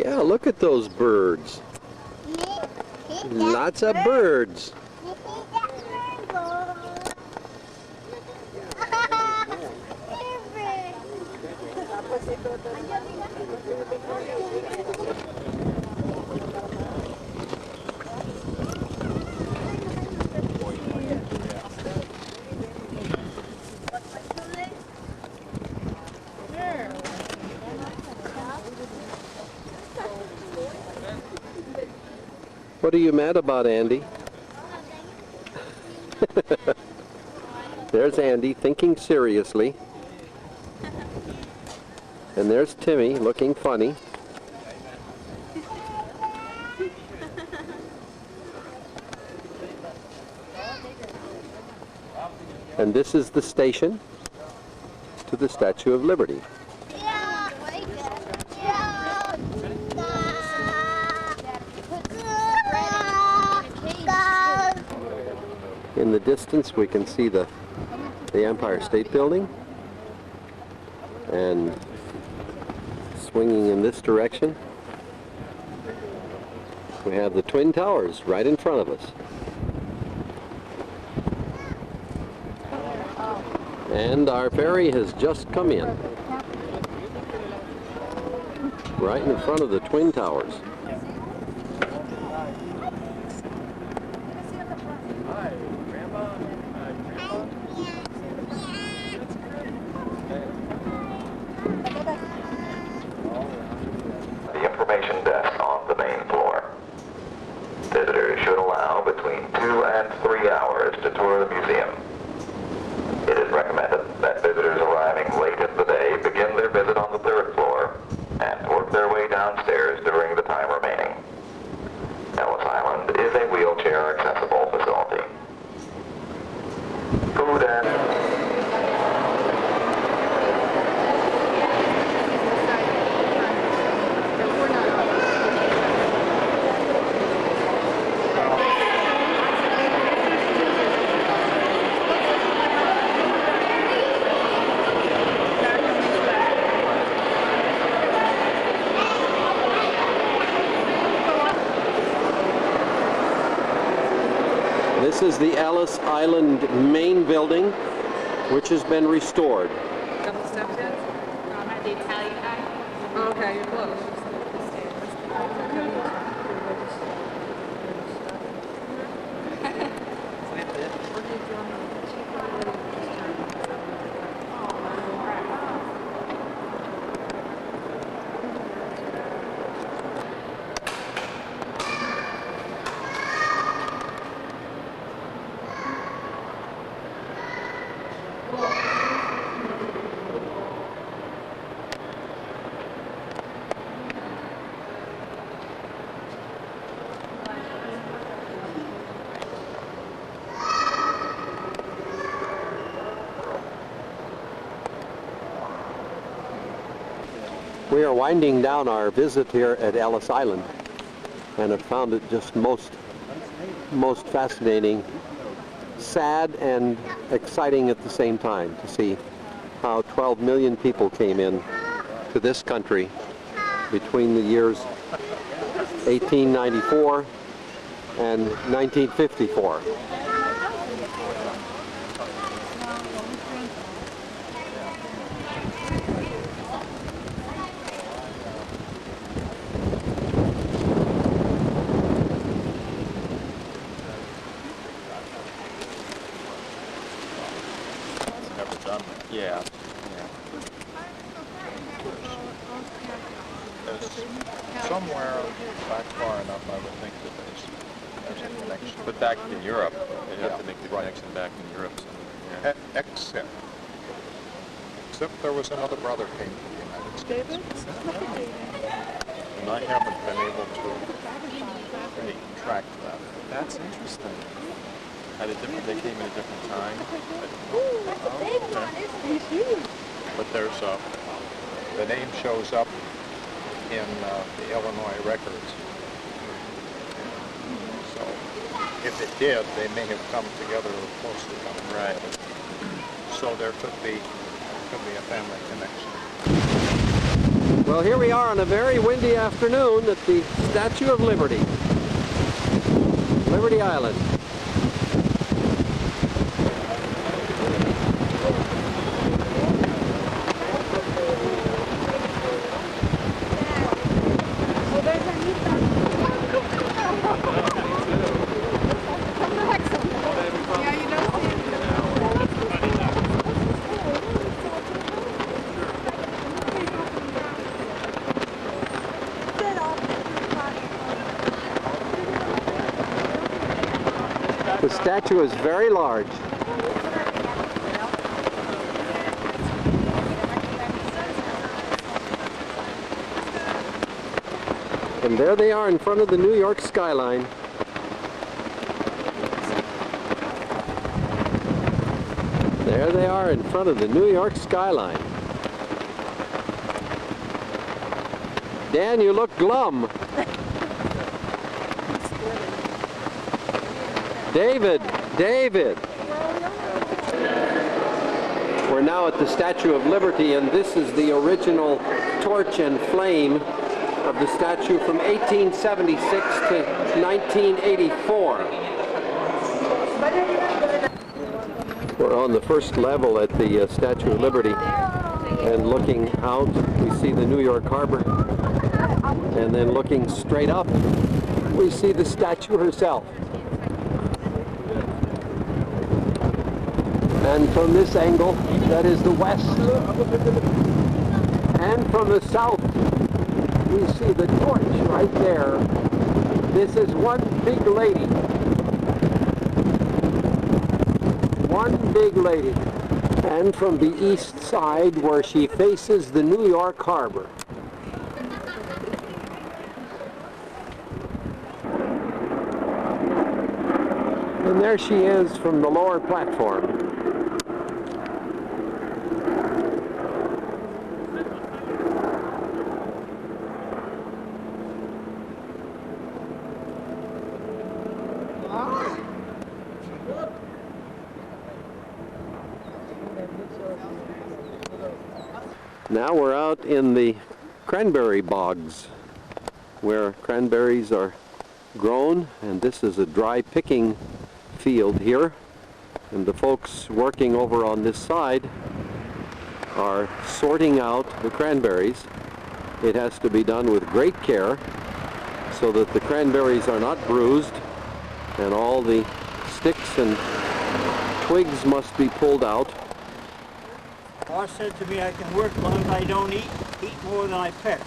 Yeah, look at those birds. Lots of birds. What are you mad about, Andy? There's Andy thinking seriously. And there's Timmy looking funny. And this is the station to the Statue of Liberty. In the distance we can see the Empire State Building, and swinging in this direction we have the Twin Towers right in front of us. And our ferry has just come in, right in front of the Twin Towers. The information desk on the main floor. Visitors should allow between 2 and 3 hours to tour the museum. It is recommended that visitors arriving late in the day begin their visit on the 3rd floor and work their way downstairs during the time remaining. Ellis Island is a wheelchair accessible facility. Food and This is the Ellis Island main building, which has been restored. Couple steps yet? I'm at the Italian guy. Oh, okay, you're close. We are winding down our visit here at Ellis Island, and have found it just most fascinating, sad and exciting at the same time to see how 12 million people came in to this country between the years 1894 and 1954. Yeah. There's somewhere back far enough, I would think that there's a connection. But back in Europe, they'd have to make the connection back in Europe. So, yeah. Except there was another brother came to the United States. And I haven't been able to really track that. That's interesting. At a different, they came at a different time. But there's the name shows up in the Illinois records. So if it did, they may have come together or close to coming together. So there could be a family connection. Well, here we are on a very windy afternoon at the Statue of Liberty, Liberty Island. The statue is very large. And there they are in front of the New York skyline. There they are in front of the New York skyline. Dan, you look glum. David! We're now at the Statue of Liberty, and this is the original torch and flame of the statue from 1876 to 1984. We're on the first level at the Statue of Liberty, and looking out, we see the New York Harbor, and then looking straight up, we see the statue herself. And from this angle, that is the west, and from the south, we see the torch right there. This is one big lady. One big lady. And from the east side, where she faces the New York Harbor. And there she is from the lower platform. Now we're out in the cranberry bogs, where cranberries are grown, and this is a dry picking field here, and the folks working over on this side are sorting out the cranberries. It has to be done with great care so that the cranberries are not bruised, and all the sticks and twigs must be pulled out. Boss said to me I can work as long as I don't eat more than I pick.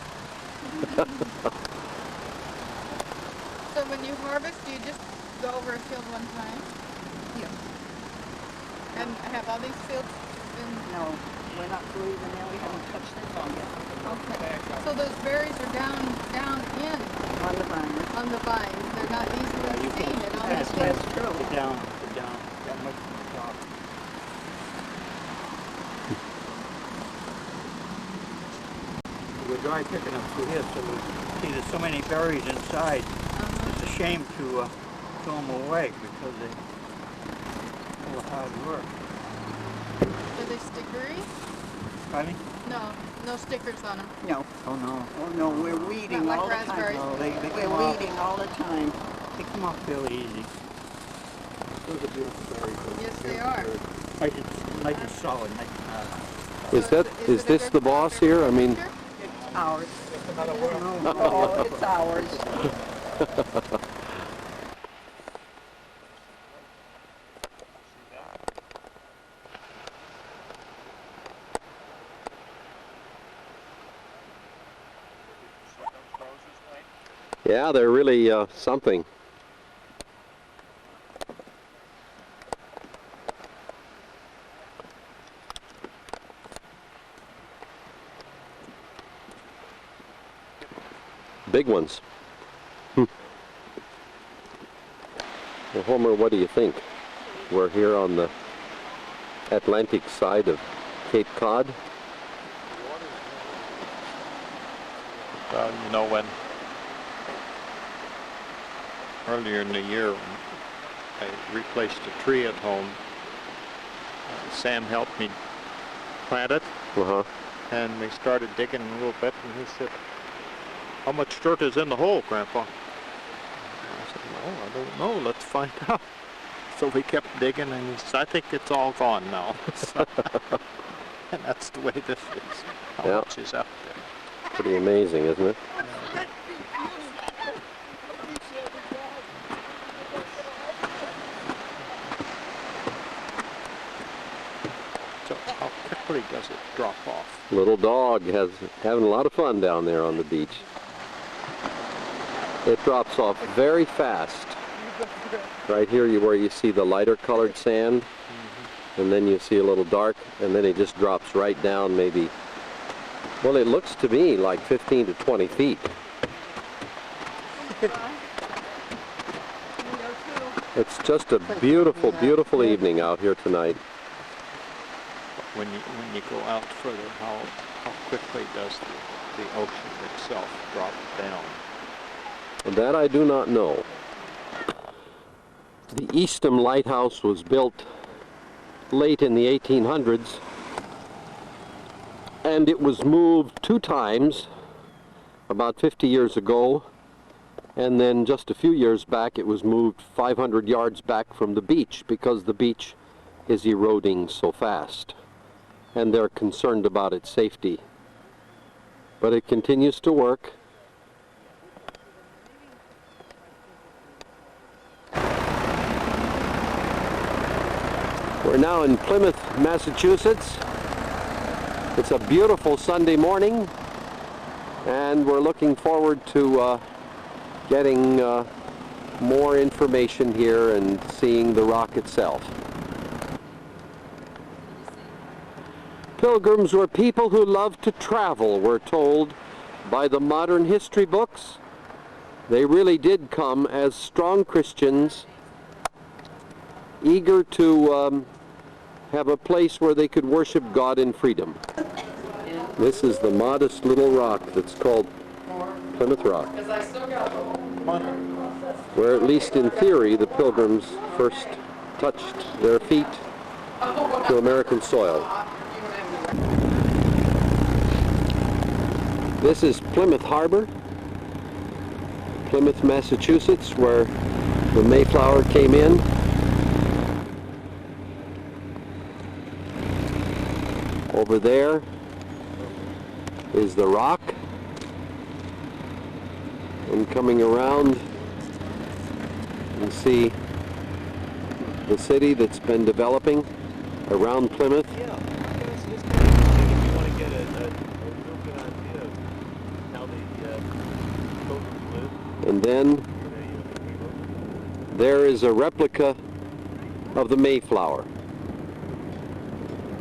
So when you harvest, do you just go over a field one time? Yeah. And have all these fields been... No, we're not through even now. We haven't touched this on yet. Okay. So those berries are down in On the vine. on the vines. They're not easily seen in all these That's fields. true. Down, that much from the top. We're dry picking up through here, so there's so many berries inside. It's a shame to throw them away because they're full of hard work. Are they stickery? Pardon me? No stickers on them. No. Oh no. Oh no, we're weeding Not like all the time. raspberries. No, they We're come off. weeding all the time. They come off fairly easy. Those are beautiful berries. Yes, they are. Nice and solid, nice and hard. Is this the boss here? I mean, It's ours. No, it's ours. yeah, they're really something. Big ones. Well, Homer, what do you think? We're here on the Atlantic side of Cape Cod. Well, you know, when earlier in the year I replaced a tree at home, Sam helped me plant it, Uh-huh. And we started digging a little bit, and he said, "How much dirt is in the hole, Grandpa?" I said, "No, I don't know. Let's find out." So we kept digging, and he said, "I think it's all gone now." So, and that's the way this is. How much is out there? Pretty amazing, isn't it? So how quickly does it drop off? Little dog has having a lot of fun down there on the beach. It drops off very fast. Right here where you see the lighter colored sand, and then you see a little dark, and then it just drops right down maybe, well, it looks to me like 15 to 20 feet. It's just a beautiful, beautiful evening out here tonight. When you go out further, how quickly does the ocean itself drop down? That I do not know. The Eastham Lighthouse was built late in the 1800s, and it was moved 2 times, about 50 years ago, and then just a few years back it was moved 500 yards back from the beach because the beach is eroding so fast, and they're concerned about its safety. But it continues to work. We're now in Plymouth, Massachusetts. It's a beautiful Sunday morning, and we're looking forward to getting more information here and seeing the rock itself. Pilgrims were people who loved to travel, we're told by the modern history books. They really did come as strong Christians, eager to have a place where they could worship God in freedom. This is the modest little rock that's called Plymouth Rock, where at least in theory the pilgrims first touched their feet to American soil. This is Plymouth Harbor, Plymouth, Massachusetts, where the Mayflower came in. Over there is the rock, and coming around you see the city that's been developing around Plymouth. Yeah, it's kind of interesting if you want to get a real good idea of how the pilgrims live. And then there is a replica of the Mayflower.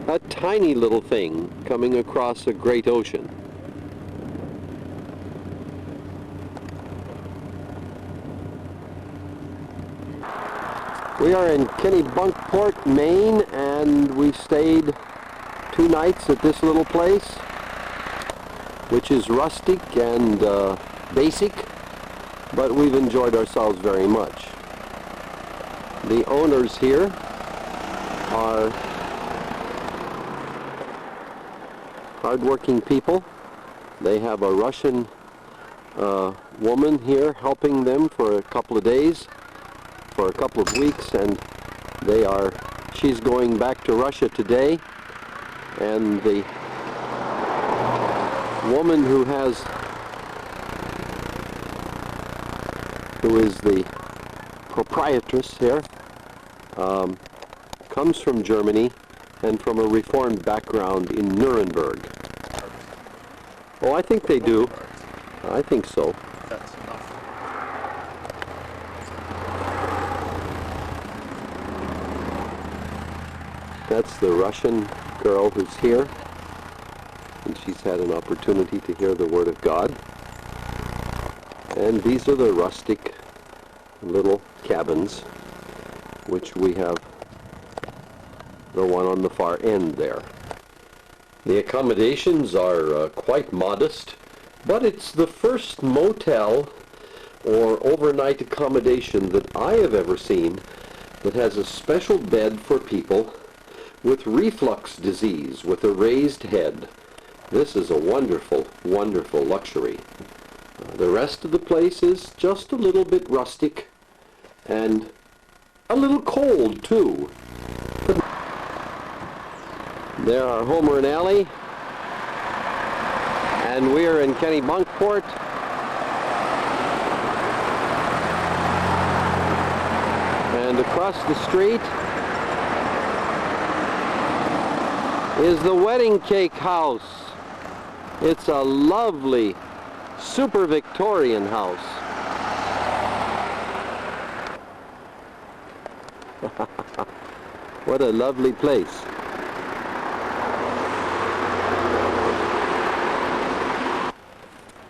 A tiny little thing coming across a great ocean. We are in Kennebunkport, Maine, and we stayed 2 nights at this little place, which is rustic and basic, but we've enjoyed ourselves very much. The owners here are hard-working people. They have a Russian woman here helping them for a couple of days, for a couple of weeks, and she's going back to Russia today, and the woman who is the proprietress here comes from Germany and from a Reformed background in Nuremberg. Oh, I think they do. I think so. That's enough. That's the Russian girl who's here, and she's had an opportunity to hear the Word of God. And these are the rustic little cabins, which we have the one on the far end there. The accommodations are quite modest, but it's the first motel or overnight accommodation that I have ever seen that has a special bed for people with reflux disease with a raised head. This is a wonderful, wonderful luxury. The rest of the place is just a little bit rustic and a little cold too. There are Homer and Elly, and we are in Kennebunkport. And across the street is the wedding cake house. It's a lovely, super Victorian house. What a lovely place.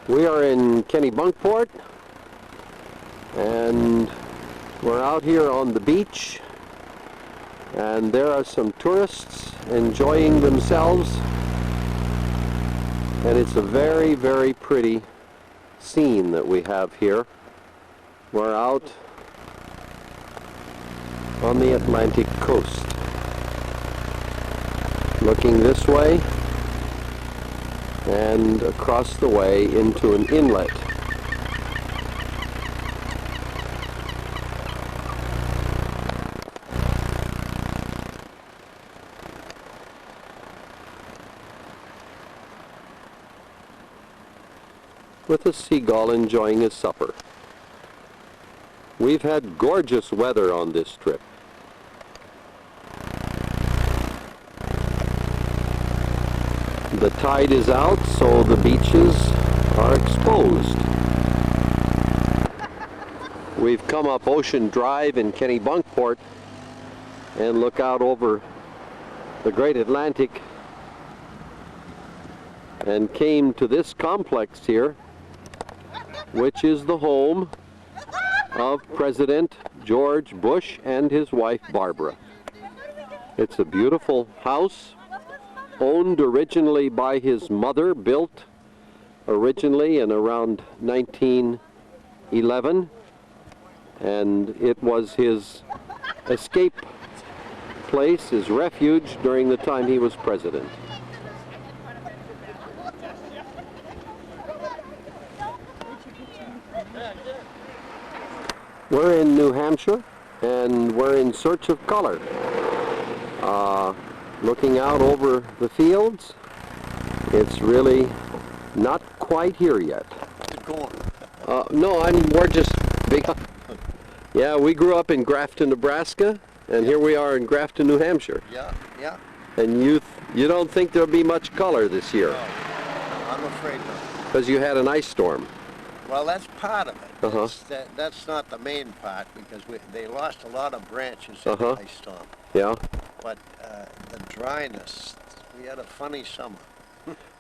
We are in Kennebunkport, and we're out here on the beach, and there are some tourists enjoying themselves, and it's a very, very pretty scene that we have here. We're out on the Atlantic coast, looking this way and across the way into an inlet. With a seagull enjoying his supper. We've had gorgeous weather on this trip. The tide is out, so the beaches are exposed. We've come up Ocean Drive in Kennebunkport and look out over the Great Atlantic and came to this complex here, which is the home of President George Bush and his wife Barbara. It's a beautiful house, owned originally by his mother, built originally in around 1911, and it was his escape place, his refuge during the time he was president. We're in New Hampshire, and we're in search of color. Looking out over the fields, it's really not quite here yet. No, we're just big. Yeah, we grew up in Grafton, Nebraska, and here we are in Grafton, New Hampshire. Yeah, yeah. And you don't think there'll be much color this year? No, I'm afraid not. Because you had an ice storm. Well, that's part of it. Uh-huh. That's not the main part, because they lost a lot of branches in the ice storm. Yeah. But the dryness, we had a funny summer.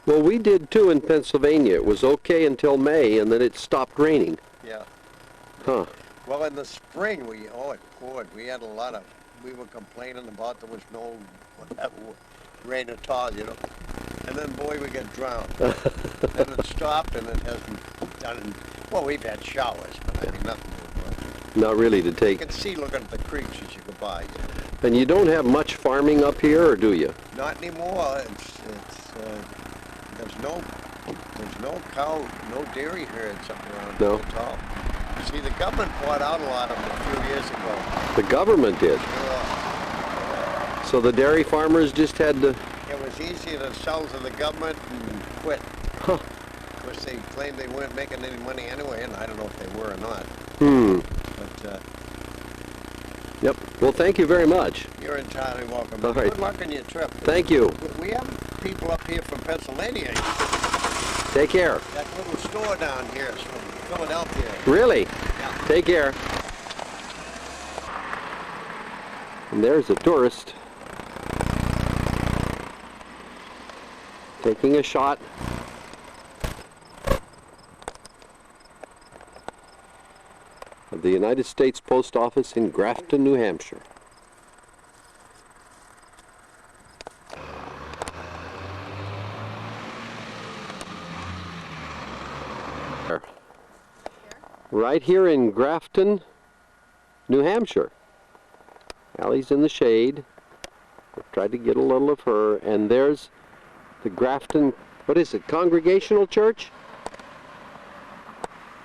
Well, we did too in Pennsylvania. It was okay until May, and then it stopped raining. Yeah. Huh. Well, in the spring, it poured. We had we were complaining about there was no rain at all, you know. And then, boy, we got drowned. Then it stopped, and it hasn't done. Well, we've had showers, but I mean, nothing. Not really to take. You can see looking at the creeks as you go by. And you don't have much farming up here, or do you? Not anymore. There's no cow, no dairy herds up around here at all. See, the government bought out a lot of them a few years ago. The government did? Yeah. So the dairy farmers just had to... It was easier to sell to the government and quit. Huh. Of course, they claimed they weren't making any money anyway, and I don't know if they were or not. But, yep. Well, thank you very much. You're entirely welcome. All right. Good luck on your trip. Thank you. We have people up here from Pennsylvania. Take care. That little store down here is from Philadelphia. Really? Yeah. Take care. And there's a tourist taking a shot. Of the United States Post Office in Grafton, New Hampshire. Right here in Grafton, New Hampshire. Ally's in the shade. I've tried to get a little of her, and there's the Grafton what is it, Congregational Church?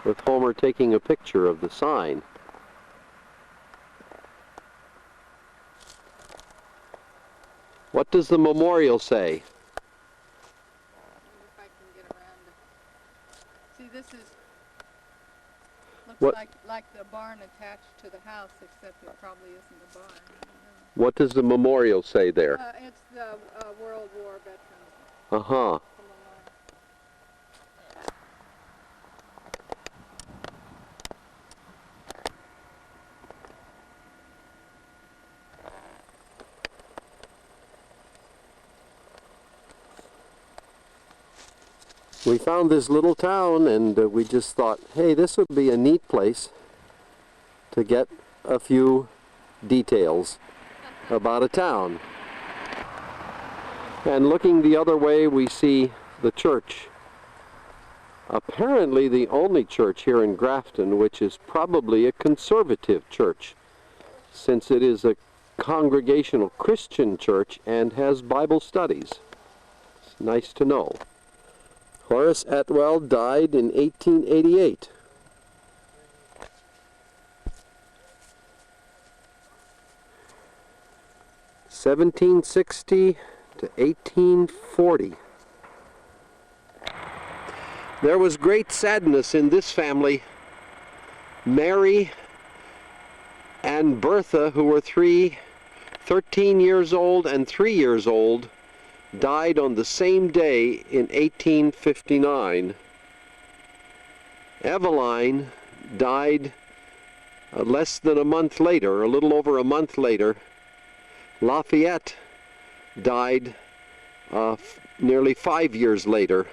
With Homer taking a picture of the sign. What does the memorial say? If I can get around it. See, this is looks What? like the barn attached to the house, except it probably isn't a barn. I don't know. What does the memorial say there? It's the World War veterans. Uh-huh. We found this little town and we just thought, hey, this would be a neat place to get a few details about a town. And looking the other way, we see the church. Apparently the only church here in Grafton which is probably a conservative church, since it is a congregational Christian church and has Bible studies. It's nice to know. Horace Atwell died in 1888. (1760 to 1840). There was great sadness in this family. Mary and Bertha, who were 13 years old and 3 years old, died on the same day in 1859. Eveline died less than a month later, a little over a month later. Lafayette died nearly 5 years later,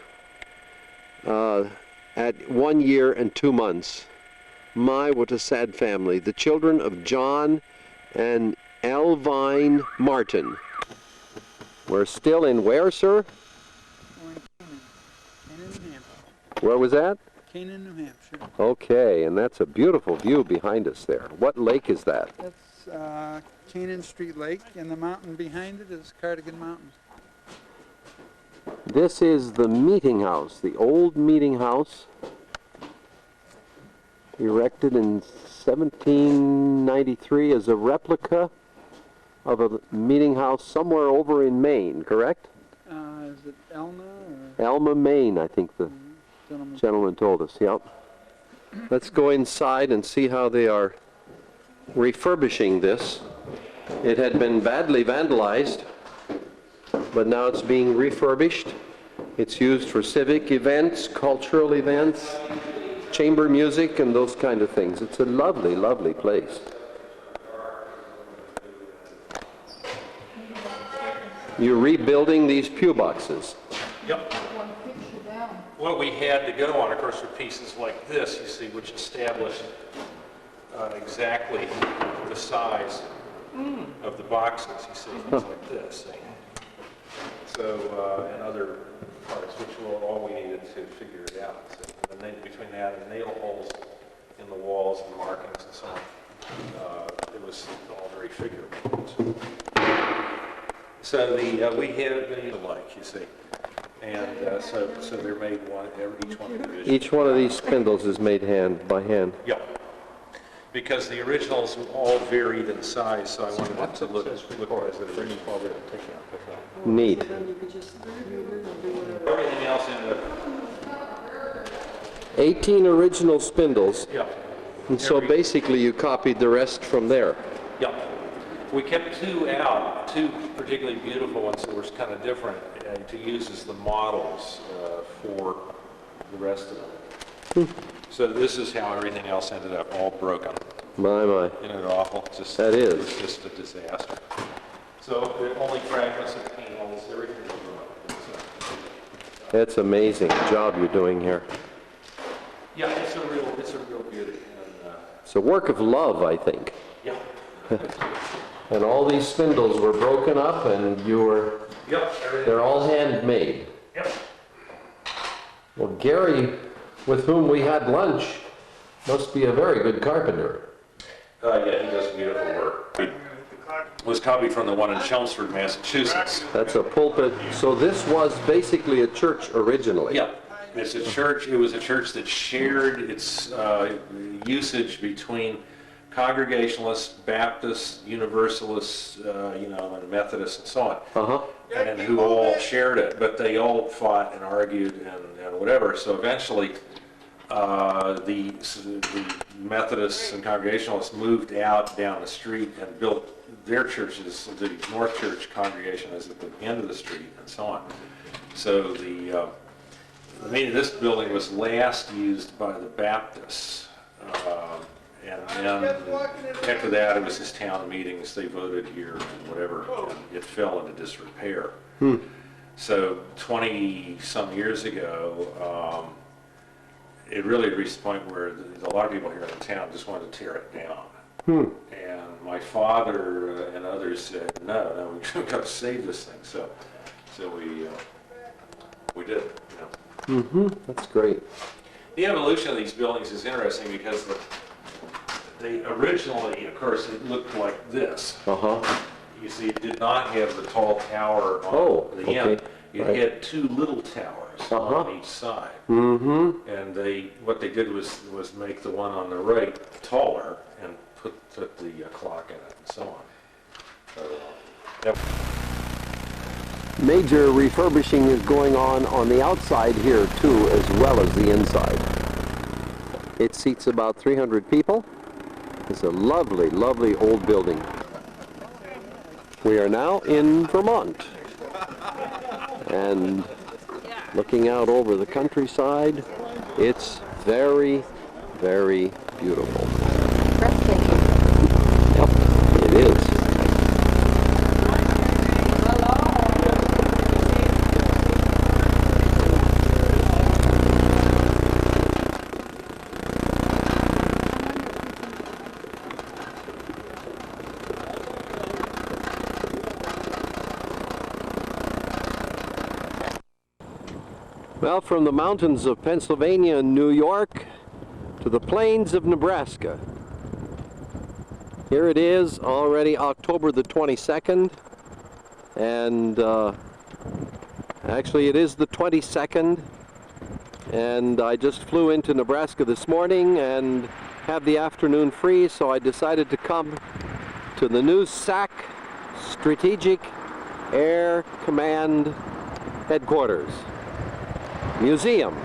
at 1 year and 2 months. My, what a sad family. The children of John and Elvine Martin. We're still in where, sir? Canaan, New Hampshire. Where was that? Canaan, New Hampshire. Okay, and that's a beautiful view behind us there. What lake is that? That's Canaan Street Lake, and the mountain behind it is Cardigan Mountain. This is the meeting house, the old meeting house, erected in 1793 as a replica of a meeting house somewhere over in Maine, correct? Is it Elma? Elma, Maine, I think the gentleman told us, yep. Let's go inside and see how they are refurbishing this. It had been badly vandalized, but now it's being refurbished. It's used for civic events, cultural events, chamber music, and those kind of things. It's a lovely, lovely place. You're rebuilding these pew boxes. Yep. What we had to go on, of course, were pieces like this, you see, which established exactly the size of the boxes, you see, things like this. See? So, and other parts, which were all we needed to figure it out. So, and then between that and nail holes in the walls and markings and so on, it was all very figurable. So we had the like, you see, and so they're made each one individually. Each one of these spindles is made by hand. Yeah, because the originals all varied in size, so I wanted it to look as it is. Neat. Everything else ended up. 18 original spindles. Yeah. And so basically you copied the rest from there. Yeah. We kept two out, two particularly beautiful ones that were kind of different to use as the models for the rest of them. So this is how everything else ended up, all broken. My. Isn't it awful? That is. It's just a disaster. So the only fragments of panels, everything was ruined. That's amazing job you're doing here. Yeah, it's a real beauty. And, it's a work of love, I think. Yeah. And all these spindles were broken up and they're all handmade. Yep. Well, Gary, with whom we had lunch, must be a very good carpenter. Yeah, he does beautiful work. was copied from the one in Chelmsford, Massachusetts. That's a pulpit. So this was basically a church originally. Yeah, it's a church. It was a church that shared its usage between Congregationalists, Baptists, Universalists, and Methodists and so on. Uh-huh. And who all shared it, but they all fought and argued and whatever. So eventually, the Methodists and Congregationalists moved out down the street and built their churches. The North Church congregation is at the end of the street and so on. So this building was last used by the Baptists. And then after that, it was just town meetings. They voted here and whatever, and it fell into disrepair. So 20-some years ago, it really reached the point where a lot of people here in town just wanted to tear it down. And my father and others said, no, we've got to save this thing. So we did. That's great. The evolution of these buildings is interesting because they originally, of course, it looked like this. You see, it did not have the tall tower on the end. It had two little towers on each side. And what they did was make the one on the right taller and put the clock in it and so on. So, Major refurbishing is going on the outside here too, as well as the inside. It seats about 300 people. It's a lovely, lovely old building. We are now in Vermont. And looking out over the countryside, it's very, very beautiful. Yep, it is. Well, from the mountains of Pennsylvania and New York to the plains of Nebraska. Here it is, already October the 22nd, and actually it is the 22nd, and I just flew into Nebraska this morning and had the afternoon free, so I decided to come to the new SAC Strategic Air Command Headquarters Museum.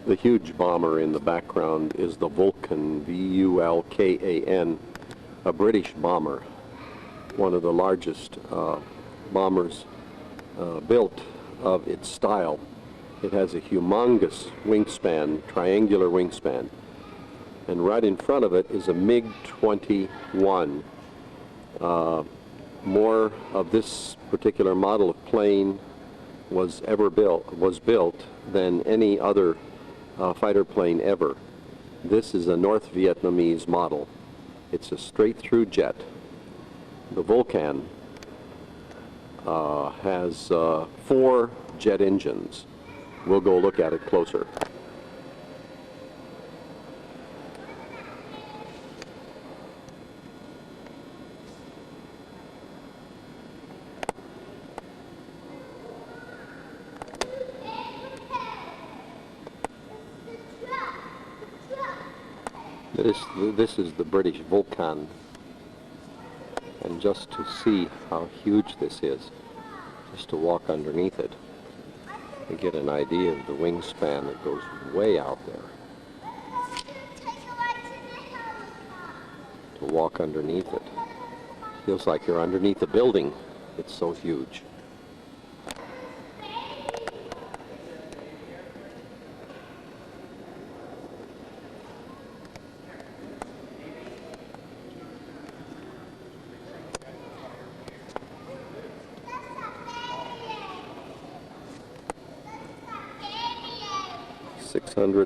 The huge bomber in the background is the Vulcan, V-U-L-K-A-N, a British bomber, one of the largest bombers built of its style. It has a humongous wingspan, triangular wingspan, and right in front of it is a MiG-21. More of this particular model of plane was built than any other fighter plane ever. This is a North Vietnamese model. It's a straight-through jet. The Vulcan has 4 jet engines. We'll go look at it closer. This is the British Vulcan, and just to see how huge this is, just to walk underneath it, you get an idea of the wingspan that goes way out there. To walk underneath it, feels like you're underneath a building. It's so huge.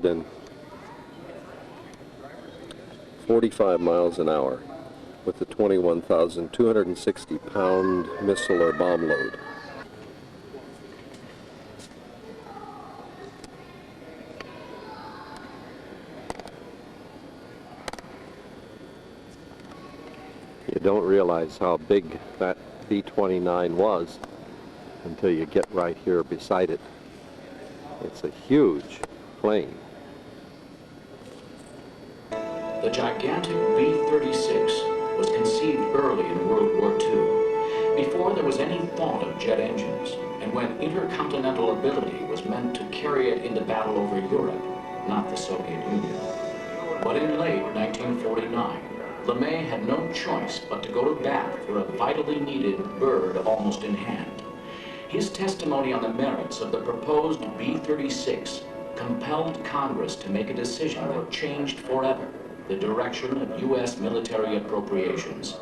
and 45 miles an hour. with the 21,260 pound missile or bomb load. You don't realize how big that B-29 was until you get right here beside it. It's a huge plane. The gigantic B-36 was conceived early in World War II, before there was any thought of jet engines, and when intercontinental ability was meant to carry it into battle over Europe, not the Soviet Union. But in late 1949, LeMay had no choice but to go to bat for a vitally needed bird almost in hand. His testimony on the merits of the proposed B-36 compelled Congress to make a decision that changed forever the direction of U.S. military appropriations.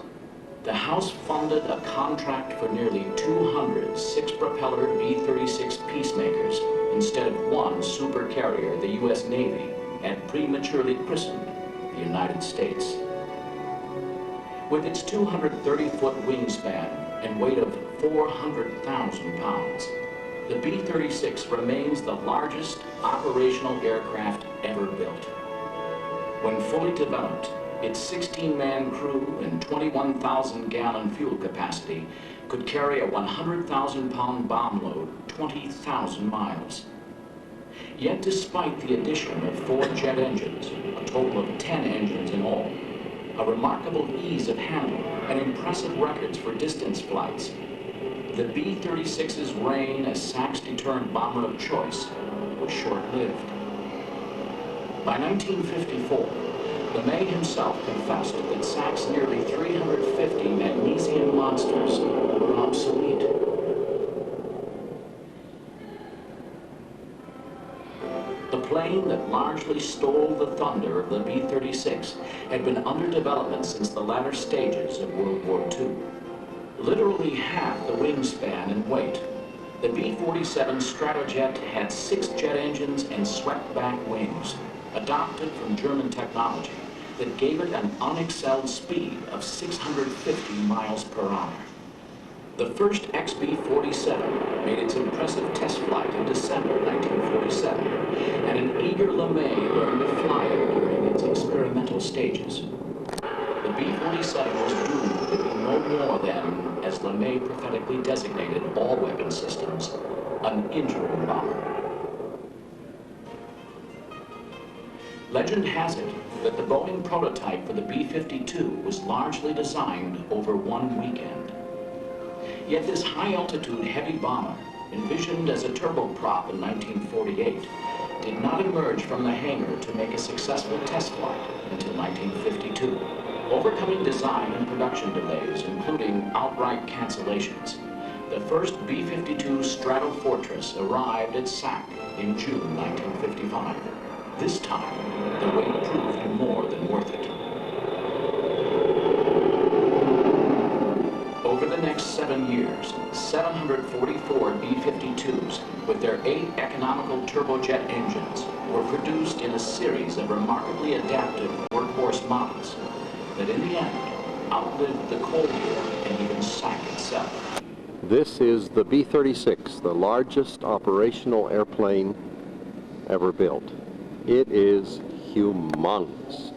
The House funded a contract for nearly 200 six-propeller B-36 peacemakers instead of one supercarrier the U.S. Navy had prematurely christened the United States. With its 230-foot wingspan and weight of 400,000 pounds, the B-36 remains the largest operational aircraft ever built. When fully developed, its 16-man crew and 21,000-gallon fuel capacity could carry a 100,000-pound bomb load 20,000 miles. Yet despite the addition of 4 jet engines, a total of 10 engines in all, a remarkable ease of handling, and impressive records for distance flights, the B-36's reign as SAC's deterrent bomber of choice was short-lived. By 1954, LeMay himself confessed that SAC's nearly 350 magnesium monsters were obsolete. The plane that largely stole the thunder of the B-36 had been under development since the latter stages of World War II. Literally half the wingspan and weight, the B-47 Stratojet had 6 jet engines and swept-back wings, adopted from German technology that gave it an unexcelled speed of 650 miles per hour. The first XB-47 made its impressive test flight in December 1947, and an eager LeMay learned to fly it during its experimental stages. The B-47 was doomed to be no more than, as LeMay prophetically designated all weapon systems, an interim bomber. Legend has it that the Boeing prototype for the B-52 was largely designed over one weekend. Yet this high-altitude heavy bomber, envisioned as a turboprop in 1948, did not emerge from the hangar to make a successful test flight until 1952. Overcoming design and production delays, including outright cancellations, the first B-52 Stratofortress arrived at SAC in June 1955. This time, the wait proved more than worth it. Over the next 7 years, 744 B-52s with their 8 economical turbojet engines were produced in a series of remarkably adaptive workhorse models that in the end outlived the Cold War and even SAC itself. This is the B-36, the largest operational airplane ever built. It is humongous.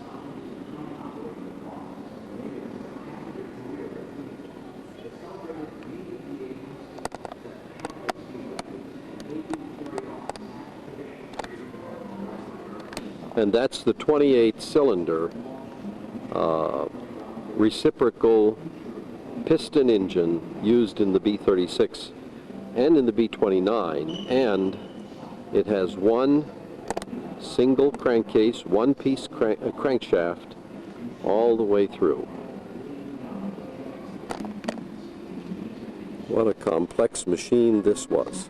And that's the 28-cylinder reciprocal piston engine used in the B-36 and in the B-29, and it has one single crankcase, one-piece crankshaft all the way through. What a complex machine this was.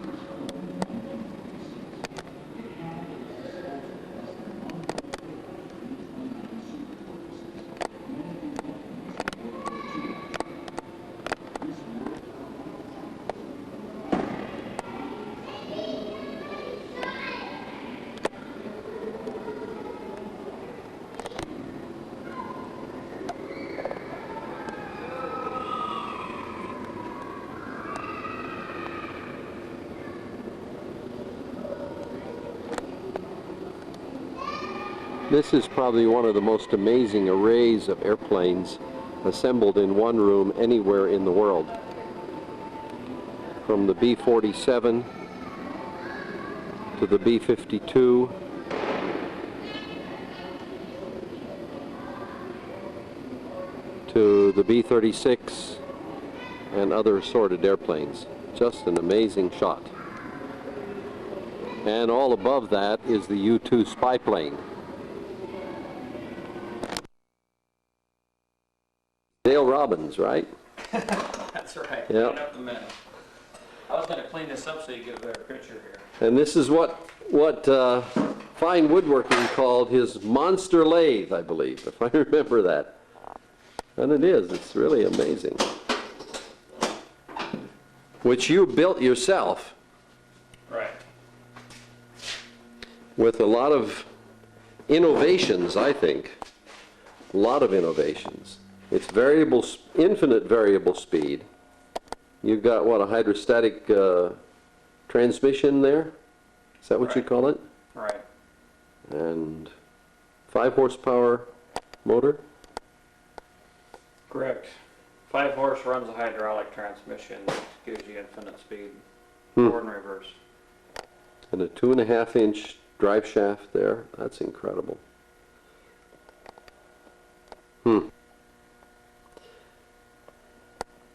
This is probably one of the most amazing arrays of airplanes assembled in one room anywhere in the world. From the B-47 to the B-52 to the B-36 and other assorted airplanes. Just an amazing shot. And all above that is the U-2 spy plane. Dale Robbins, right? That's right. Yep. Clean up the mess. I was going to clean this up so you get a better picture here. And this is what fine woodworking called his monster lathe, I believe, if I remember that. And it is. It's really amazing. Which you built yourself. Right. With a lot of innovations, I think. A lot of innovations. It's variable, infinite variable speed. You've got, what, a hydrostatic transmission there? Is that what you call it? Right. And 5 horsepower motor? Correct. 5 horse runs a hydraulic transmission that gives you infinite speed, Hmm. forward and reverse. And a 2.5-inch drive shaft there. That's incredible.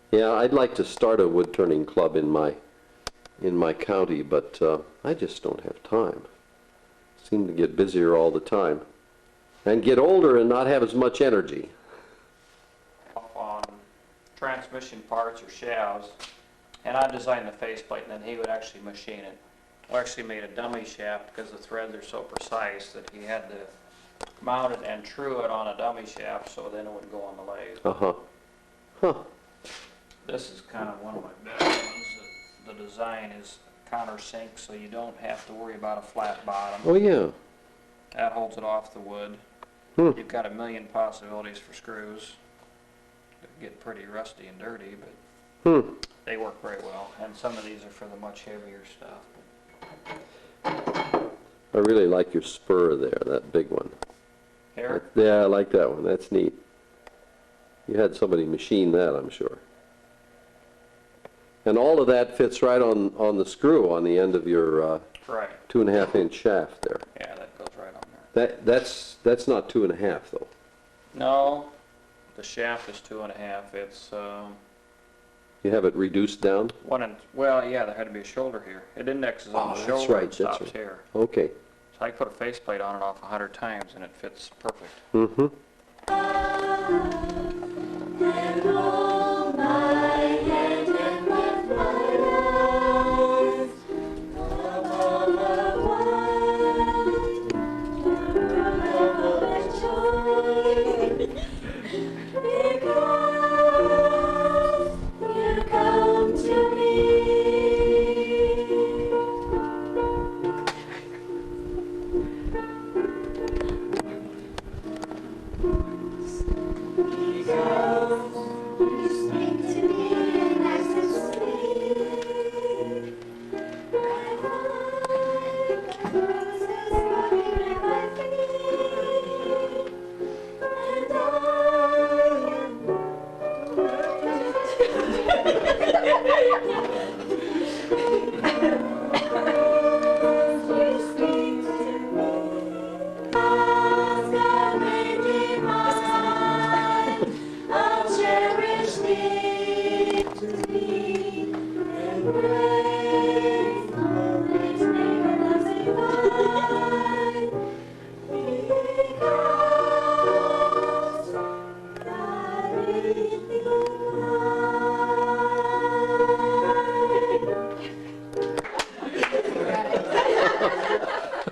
Yeah, I'd like to start a wood turning club in my county, but I just don't have time. Seem to get busier all the time. And get older and not have as much energy. On transmission parts or shafts, and I designed the faceplate, and then he would actually machine it. I actually made a dummy shaft because the threads are so precise that he had to mount it and true it on a dummy shaft so then it would go on the lathe. Uh-huh. Huh. This is kind of one of my better ones. The design is countersink, so you don't have to worry about a flat bottom. Oh, yeah. That holds it off the wood. Hmm. You've got a million possibilities for screws. They get pretty rusty and dirty, but they work very well. And some of these are for the much heavier stuff. I really like your spur there, that big one. Here? Yeah, I like that one. That's neat. You had somebody machine that, I'm sure. And all of that fits right on the screw on the end of your Right. 2.5-inch shaft there. Yeah, that goes right on there. That's not 2.5 though. No, the shaft is 2.5. It's You have it reduced down? 1 inch. Well, yeah, there had to be a shoulder here. It indexes on the that's shoulder right, and that's stops right. here. Okay. So I put a faceplate on it off 100 times and it fits perfect. Mm-hmm.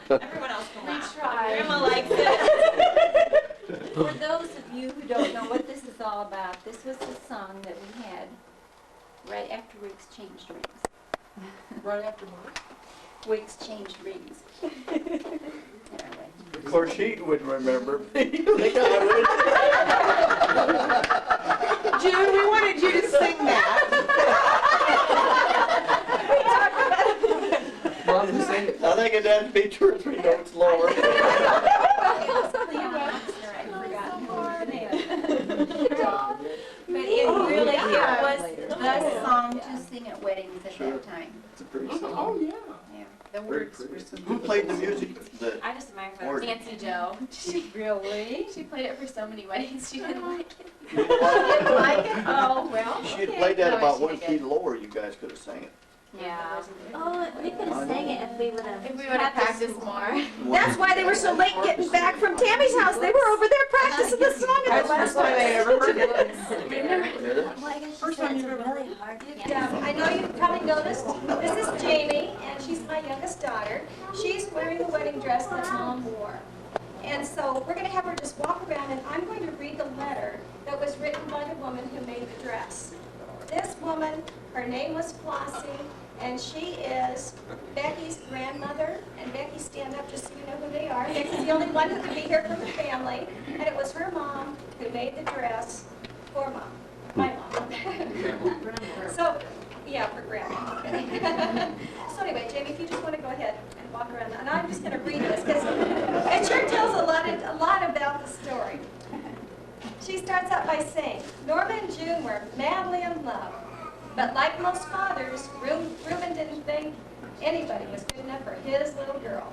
Everyone else can laugh. Grandma likes it. For those of you who don't know what this is all about, this was the song that we had right after we exchanged rings. Right after what? We exchanged rings. Of course, she would remember me. Jude, we wanted you to sing that. I think it'd have to be 2 or 3 notes lower. the answer. I'd forgotten who was the name. But it really, it was the song to sing at weddings at that time. It's a pretty song. Oh, yeah. Yeah. The words were so Who played the music? I just admire her. Or- Nancy Joe. Really? She played it for so many weddings. She didn't like it. You didn't like it? Oh, well. She had okay. played that No, about she 1 did. key lower, you guys could have sang it. Yeah. Oh, we could have sang it if we would have. If we would have practiced more. That's why they were so late getting back from Tammy's house. They were over there practicing the song at the last time I ever heard it. Well, I guess first one you were really hard to get. I know you've probably noticed, this is Jamie, and she's my youngest daughter. She's wearing the wedding dress that Mom wore. And so we're going to have her just walk around, and I'm going to read the letter that was written by the woman who made the dress. This woman, her name was Flossie, and she is Becky's grandmother. And Becky, stand up just so you know who they are. Becky's the only one who could be here from the family. And it was her mom who made the dress for Mom. My mom. So, yeah, for Grandma. So anyway, Jamie, if you just want to go ahead and walk around, and I'm just going to read this because it sure tells a lot about the story. She starts out by saying, Norma and June were madly in love, but like most fathers, Reuben didn't think anybody was good enough for his little girl.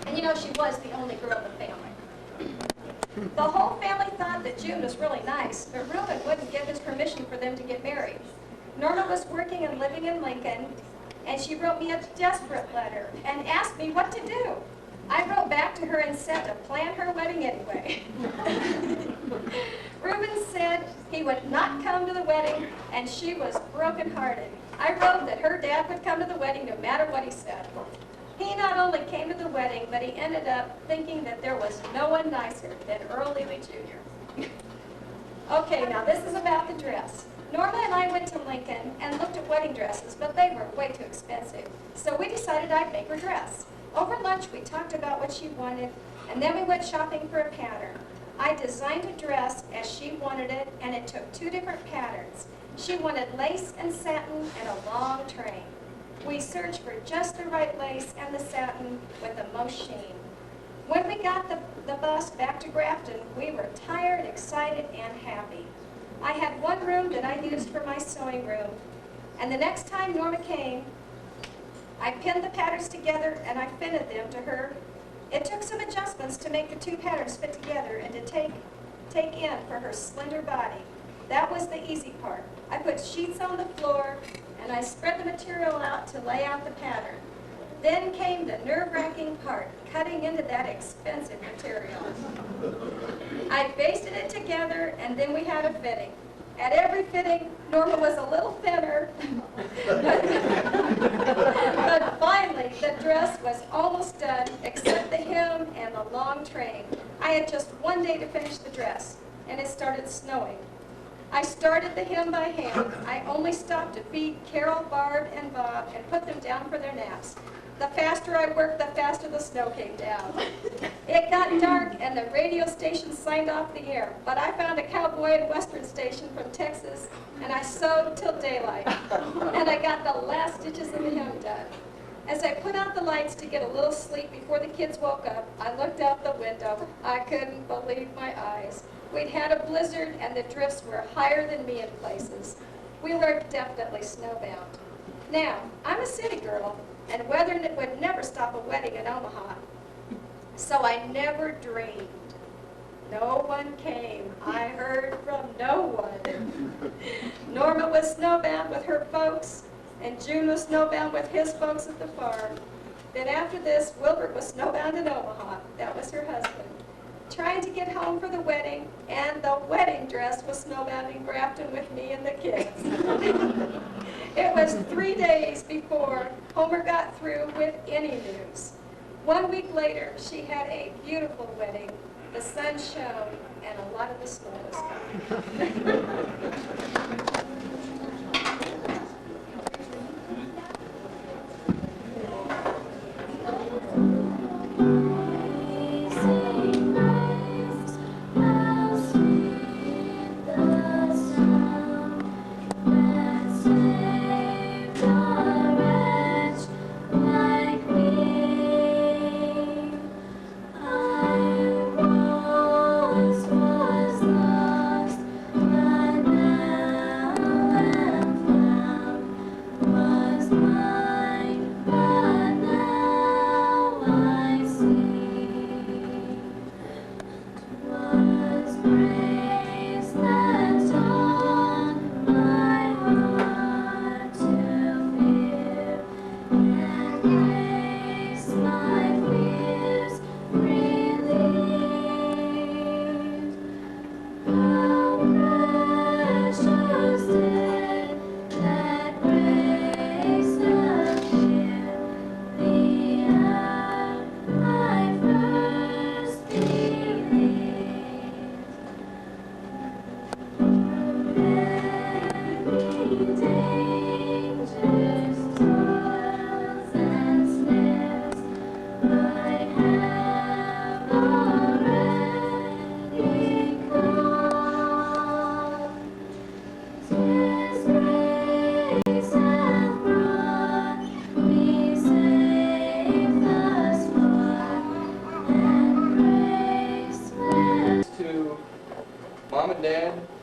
And you know, she was the only girl in the family. The whole family thought that June was really nice, but Reuben wouldn't give his permission for them to get married. Norma was working and living in Lincoln, and she wrote me a desperate letter and asked me what to do. I wrote back to her and said to plan her wedding anyway. Reuben said he would not come to the wedding, and she was brokenhearted. I wrote that her dad would come to the wedding no matter what he said. He not only came to the wedding, but he ended up thinking that there was no one nicer than Earl Elly Jr. Okay, now this is about the dress. Norma and I went to Lincoln and looked at wedding dresses, but they were way too expensive. So we decided I'd make her dress. Over lunch, we talked about what she wanted, and then we went shopping for a pattern. I designed a dress as she wanted it, and it took 2 different patterns. She wanted lace and satin and a long train. We searched for just the right lace and the satin with the most sheen. When we got the bus back to Grafton, we were tired, excited, and happy. I had one room that I used for my sewing room, and the next time Norma came, I pinned the patterns together and I fitted them to her. It took some adjustments to make the 2 patterns fit together and to take in for her slender body. That was the easy part. I put sheets on the floor and I spread the material out to lay out the pattern. Then came the nerve-wracking part, cutting into that expensive material. I basted it together and then we had a fitting. At every fitting, Norma was a little thinner, but finally the dress was almost done, except the hem and the long train. I had just one day to finish the dress, and it started snowing. I started the hem by hand. I only stopped to feed Carol, Barb, and Bob and put them down for their naps. The faster I worked, the faster the snow came down. It got dark and the radio station signed off the air, but I found a cowboy and western station from Texas, and I sewed till daylight. And I got the last stitches of the hem done. As I put out the lights to get a little sleep before the kids woke up, I looked out the window. I couldn't believe my eyes. We'd had a blizzard and the drifts were higher than me in places. We were definitely snowbound. Now, I'm a city girl, and weather would never stop a wedding in Omaha. So I never dreamed. No one came. I heard from no one. Norma was snowbound with her folks, and June was snowbound with his folks at the farm. Then after this, Wilbert was snowbound in Omaha. That was her husband. Trying to get home for the wedding, and the wedding dress was snowbound in Grafton with me and the kids. It was 3 days before Homer got through with any news. 1 week later, she had a beautiful wedding. The sun shone, and a lot of the snow was gone. I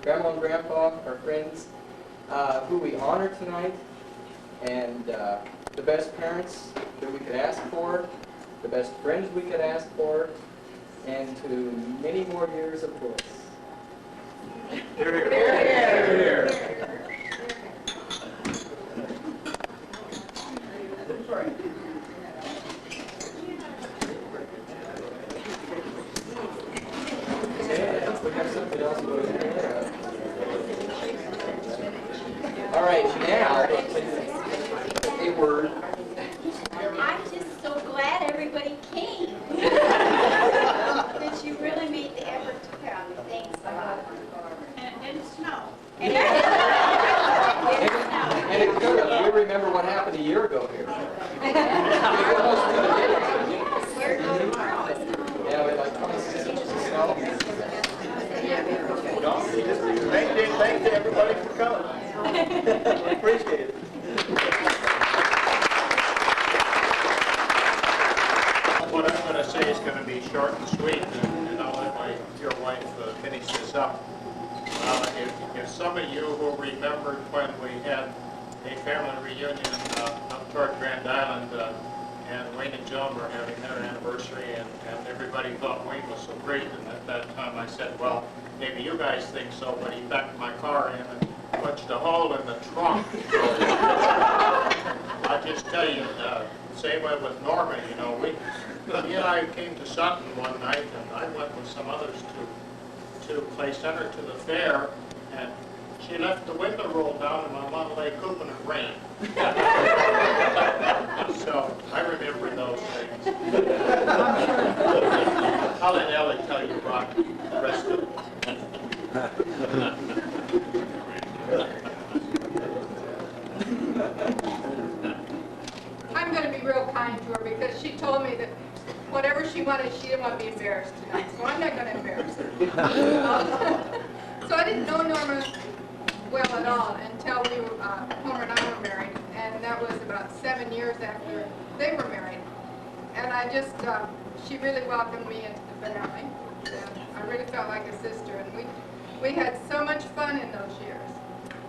Grandma and Grandpa, our friends, who we honor tonight, and the best parents that we could ask for, the best friends we could ask for, and to many more years of bliss. Here, here. Here, here. All right, now, a word. I'm just so glad everybody came. That you really made the effort to come. Thanks a lot. And snow. And it could have. You remember what happened a year ago here. Yeah, we like 26 inches of snow. Thank you everybody for coming. We appreciate it. What I'm going to say is going to be short and sweet, and I'll let my dear wife finish this up. If some of you who remembered when we had a family reunion up toward Grand Island, and Wayne and Joan were having their anniversary, and everybody thought Wayne was so great, and at that time I said, well, maybe you guys think so, but he backed my car in and punched a hole in the trunk. I'll just tell you, same way with Norma, you know, he and I came to Sutton one night, and I went with some others to Clay Center to the fair, and she left the window rolled down, and my mom lay cooping it rain. So I remember those things. I'll let Elly tell you about the rest of it. I'm going to be real kind to her because she told me that whatever she wanted, she didn't want to be embarrassed tonight, so I'm not going to embarrass her. So I didn't know Norma well at all until Homer and I were married, and that was about 7 years after they were married. And I just, she really welcomed me into the family, and I really felt like a sister, and we had so much fun in those years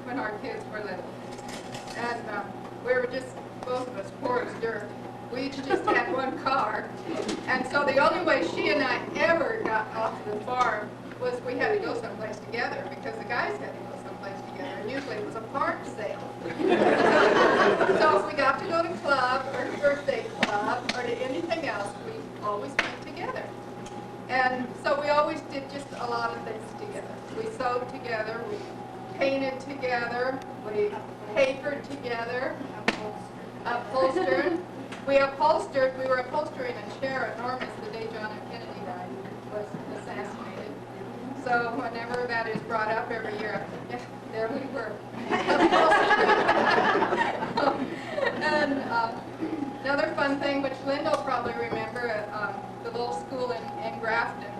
when our kids were little. And we were just, both of us, poor as dirt. We each just had one car, and so the only way she and I ever got off the farm was we had to go someplace together because the guys had to go someplace together, and usually it was a park sale. So if we got to go to club or birthday club or to anything else, we always went together. And so we always did just a lot of things together. We sewed together, we painted together, we papered together, upholstered. We were upholstering a chair at Norma's the day John F. Kennedy died, was assassinated. So whenever that is brought up every year, yeah, there we were. And another fun thing, which Linda will probably remember, the little school in Grafton,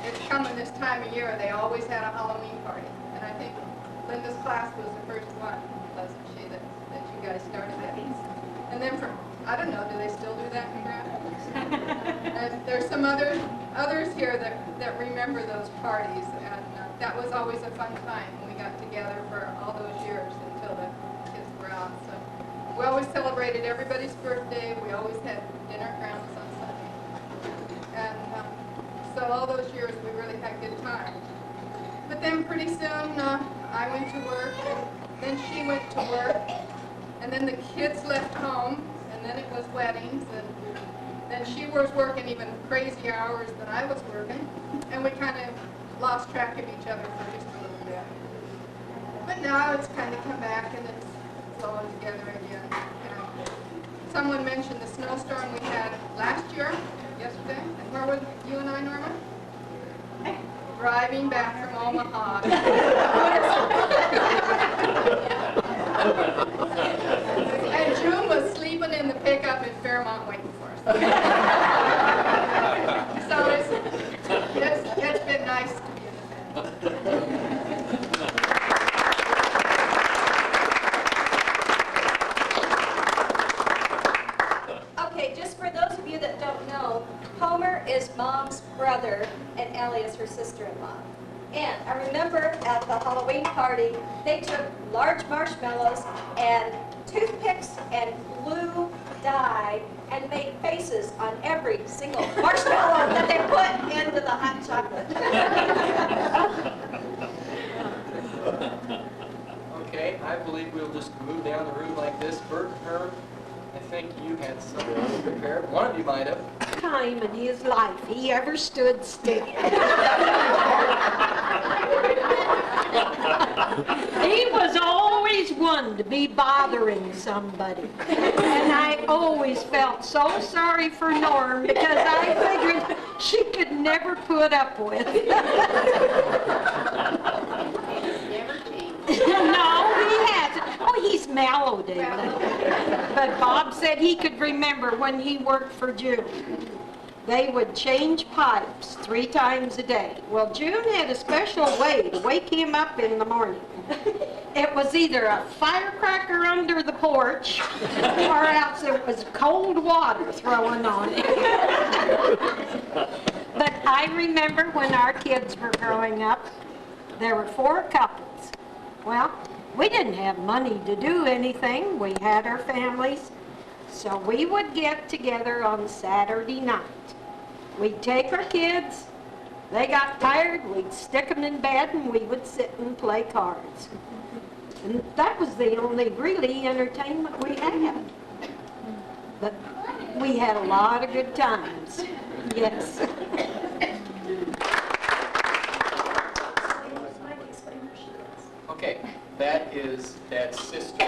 it's coming this time of year, they always had a Halloween party. And I think Linda's class was the first one, wasn't she, that you guys started that. And then from, I don't know, do they still do that in Grafton? And there's some others here that remember those parties, and that was always a fun time when we got together for all those years until the kids were out. So we always celebrated everybody's birthday. We always had dinner grounds on Sunday. And so all those years we really had good times. But then pretty soon I went to work, and then she went to work, and then the kids left home, and then it was weddings, and then she was working even crazier hours than I was working, and we kind of lost track of each other for just a little bit. But now it's kind of come back, and it's all together again. And someone mentioned the snowstorm we had last year, yesterday, and where were you and I, Norma? Driving back from Omaha. And June was sleeping in the pickup in Fairmont waiting for us. So it's been nice to be in the family. Okay, just for those of you that don't know, Homer is Mom's brother and Elly is her sister-in-law. And I remember at the Halloween party, they took large marshmallows and toothpicks and glue dye and made faces on every single marshmallow that they put into the hot chocolate. Okay, I believe we'll just move down the room like this. Bert, Herb, I think you had something prepared. One of you might have. Time in his life he ever stood still. He was always one to be bothering somebody. And I always felt so sorry for Norm because I figured she could never put up with it. Never changed. No, he hasn't. Oh, he's mellowed in it. But Bob said he could remember when he worked for June. They would change pipes 3 times a day. Well, June had a special way to wake him up in the morning. It was either a firecracker under the porch or else it was cold water thrown on it. But I remember when our kids were growing up, there were 4 couples. Well, we didn't have money to do anything. We had our families. So we would get together on Saturday night. We'd take our kids. They got tired, we'd stick them in bed, and we would sit and play cards. And that was the only really entertainment we had. But we had a lot of good times. Yes. Okay, that is Dad's sister,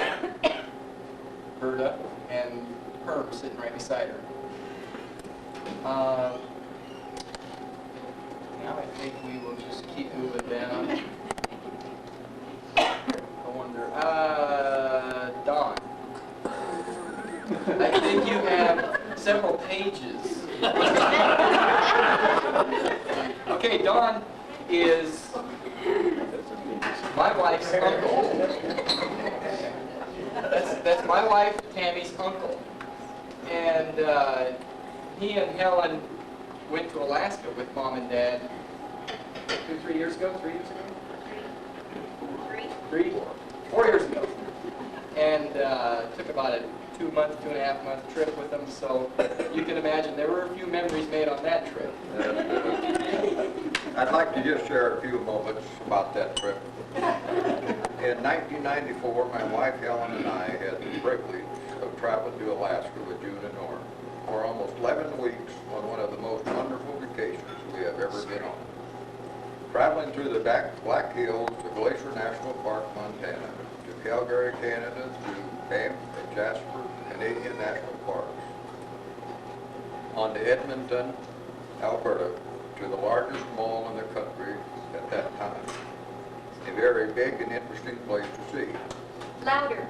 Berta, and Herb sitting right beside her. Now I think we will just keep moving down. I wonder, Don. I think you have several pages. Okay, Don is my wife's uncle. That's my wife, Tammy's uncle. And he and Helen went to Alaska with Mom and Dad 3 years ago? 3 years ago? 4 years ago. And took about a 2.5 month trip with them. So you can imagine there were a few memories made on that trip. I'd like to just share a few moments about that trip. In 1994, my wife Helen and I had the privilege of traveling to Alaska with June and Norm for almost 11 weeks on one of the most wonderful vacations we have ever been on. Traveling through the Black Hills to Glacier National Park, Montana, to Calgary, Canada, through Banff and Jasper, Canadian National Parks, on to Edmonton, Alberta, to the largest mall in the country at that time. A very big and interesting place to see. Louder.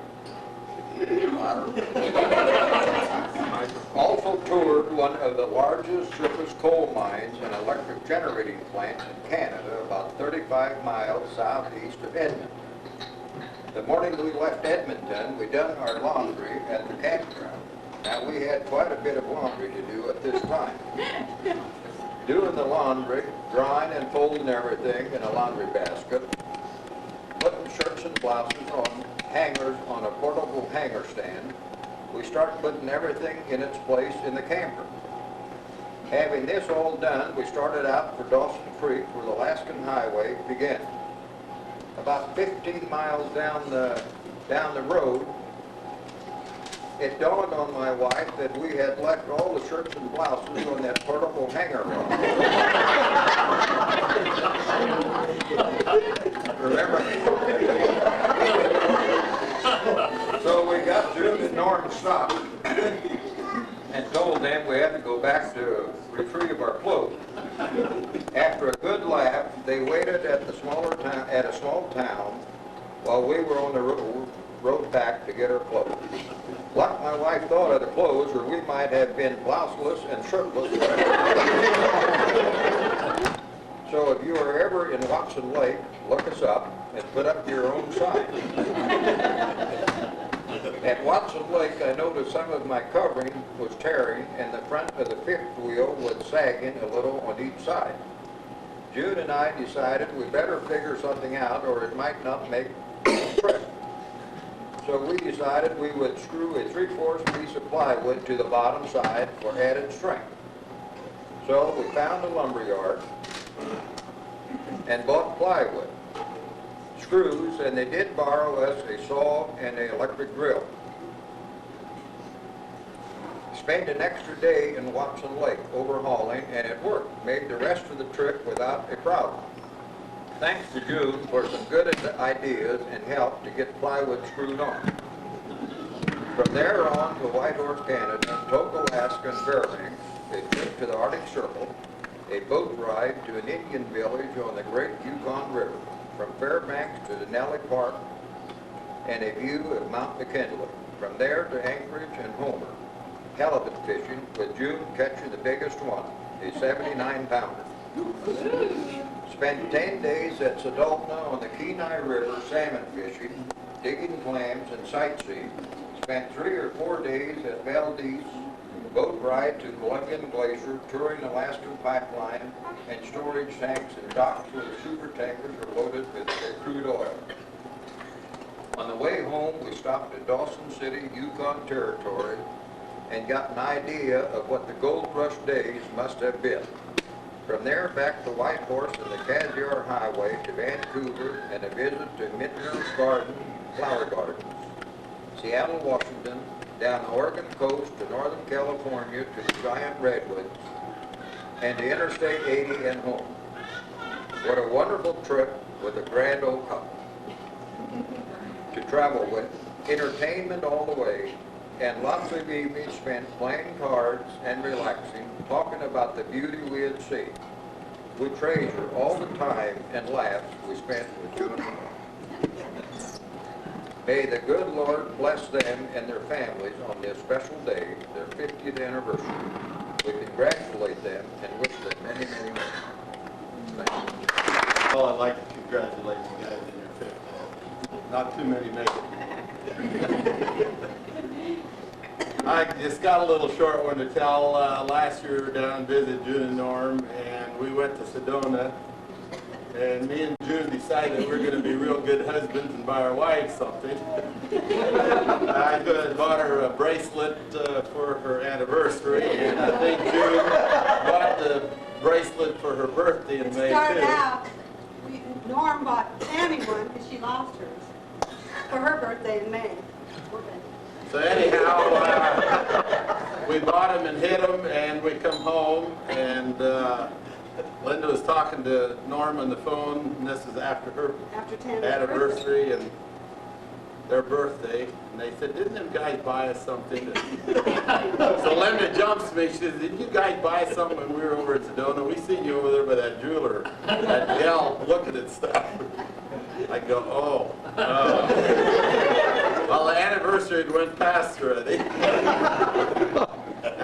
Also toured one of the largest surface coal mines and electric generating plants in Canada, about 35 miles southeast of Edmonton. The morning we left Edmonton, we done our laundry at the campground. Now we had quite a bit of laundry to do at this time. Doing the laundry, drying and folding everything in a laundry basket, putting shirts and blouses on hangers on a portable hanger stand, we start putting everything in its place in the camper. Having this all done, we started out for Dawson Creek, where the Alaskan Highway began. About 15 miles down the road, it dawned on my wife that we had left all the shirts and blouses on that portable hanger rod. Remember? So we got June and Norm stopped and told them we had to go back to retrieve our clothes. After a good laugh, they waited at a small town while we were on the road back to get our clothes. Like my wife thought of the clothes, or we might have been blouseless and shirtless. So if you are ever in Watson Lake, look us up and put up your own sign. At Watson Lake, I noticed some of my covering was tearing and the front of the fifth wheel was sagging a little on each side. June and I decided we better figure something out or it might not make the trip. So we decided we would screw a 3/4 piece of plywood to the bottom side for added strength. So we found a lumber yard and bought plywood, screws, and they did borrow us a saw and an electric drill. Spent an extra day in Watson Lake overhauling, and it worked. Made the rest of the trip without a problem. Thanks to June for some good ideas and help to get plywood screwed on. From there on to Whitehorse, Canada, Tok, Alaska, and Fairbanks, a trip to the Arctic Circle, a boat ride to an Indian village on the Great Yukon River, from Fairbanks to Denali Park, and a view of Mount McKinley. From there to Anchorage and Homer. Halibut fishing, with June catching the biggest one, a 79-pounder. Spent 10 days at Sedona on the Kenai River salmon fishing, digging clams, and sightseeing. Spent 3 or 4 days at Valdez, boat ride to Columbian Glacier, touring Alaskan pipeline and storage tanks and docks where the super tankers are loaded with crude oil. On the way home, we stopped at Dawson City, Yukon Territory, and got an idea of what the gold rush days must have been. From there back to Whitehorse and the Cassiar Highway to Vancouver and a visit to Mittner's Garden, Flower Gardens. Seattle, Washington, down the Oregon coast to Northern California to the giant redwoods, and to Interstate 80 and home. What a wonderful trip with a grand old couple to travel with, entertainment all the way, and lots of evenings spent playing cards and relaxing, talking about the beauty we had seen. We treasure all the time and laughs we spent with June and Mom. May the good Lord bless them and their families on this special day, their 50th anniversary. We congratulate them and wish them many, many more. Thank you. Well, I'd like to congratulate you guys on your 50th. Not too many make it. I just got a little short one to tell. Last year we were down and visited June and Norm, and we went to Sedona, and me and June decided that we're going to be real good husbands and buy our wives something. I bought her a bracelet for her anniversary, and I think June bought the bracelet for her birthday in May, Started too. out, Norm bought Tammy one because she lost hers for her birthday in May. So anyhow, we bought them and hid them, and we come home, and Linda was talking to Norm on the phone, and this is after her anniversary and their birthday, and they said, didn't them guys buy us something? So Linda jumps to me, she says, didn't you guys buy something when we were over at Sedona? We seen you over there by that jeweler, that gal looking at stuff. I go, oh. Well, the anniversary went past already. And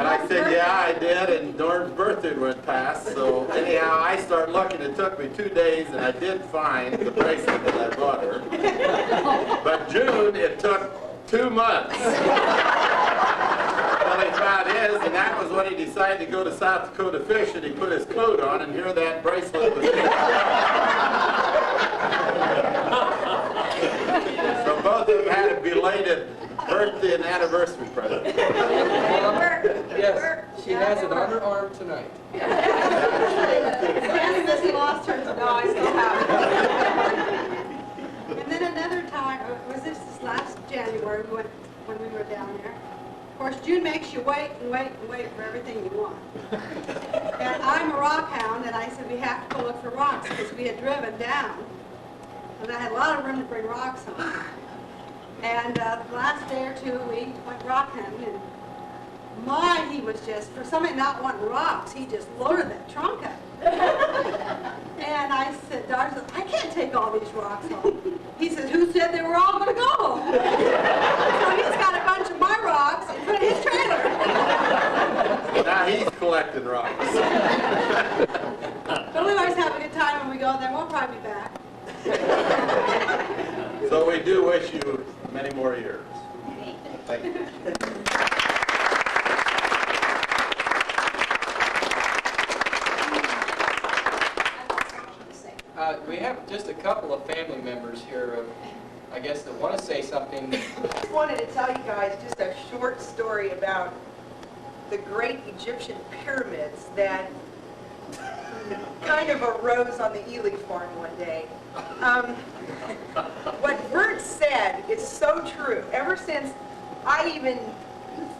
I said, yeah, I did, and Norm's birthday went past. So anyhow, I start looking. It took me 2 days, and I did find the bracelet that I bought her. But June, it took 2 months. Well, he found his, and that was when he decided to go to South Dakota fish, and he put his coat on, and here that bracelet was So both of them had a belated birthday and anniversary present. Yes, she has it on her arm tonight. Tammy just lost hers. No, I still have it. And then another time, was this last January when we were down there? Of course, June makes you wait and wait and wait for everything you want. And I'm a rock hound, and I said we have to go look for rocks because we had driven down. And I had a lot of room to bring rocks on. And the last day or two, we went rock hunting, and he was just, for somebody not wanting rocks, he just loaded that trunk up. And I said, Darcy, I can't take all these rocks home. He said, who said they were all going to go home? So he's got a bunch of my rocks and put in his trailer. Now he's collecting rocks. But we always have a good time when we go there. We'll probably be back. So we do wish you many more years. Thank you. We have just a couple of family members here, I guess, that want to say something. I just wanted to tell you guys just a short story about the great Egyptian pyramids that kind of arose on the Elly farm one day. What Bert said is so true. Ever since I even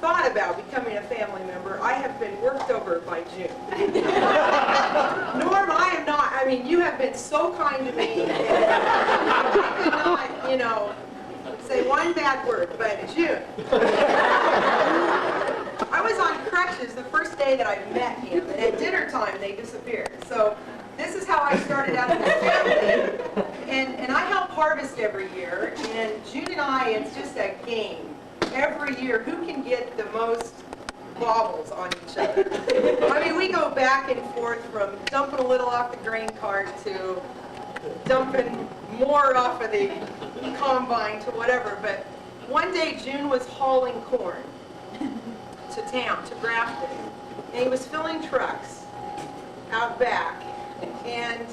thought about becoming a family member, I have been worked over by June. Norm, I am not. I mean, you have been so kind to me. I could not, you know, say one bad word, but June. I was on crutches the first day that I met him, and at dinner time they disappeared. So this is how I started out in the family. And I help harvest every year, and June and I, it's just a game. Every year, who can get the most baubles on each other? I mean, we go back and forth from dumping a little off the grain cart to dumping more off of the combine to whatever. But one day, June was hauling corn to town, to Grafton, and he was filling trucks out back. And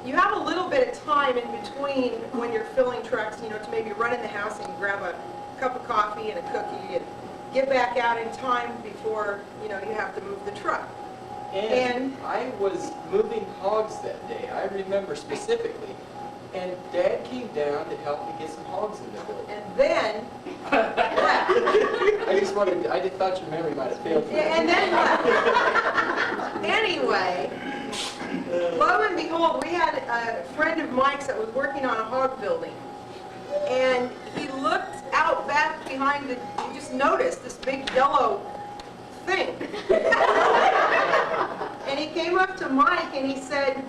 you have a little bit of time in between when you're filling trucks, you know, to maybe run in the house and grab a cup of coffee and a cookie and get back out in time before, you know, you have to move the truck. And I was moving hogs that day, I remember specifically. And Dad came down to help me get some hogs in the building. And then I just thought your memory might have failed me. yeah, and then anyway, lo and behold, we had a friend of Mike's that was working on a hog building. And he looked out back behind it, he just noticed this big yellow thing. And he came up to Mike and he said,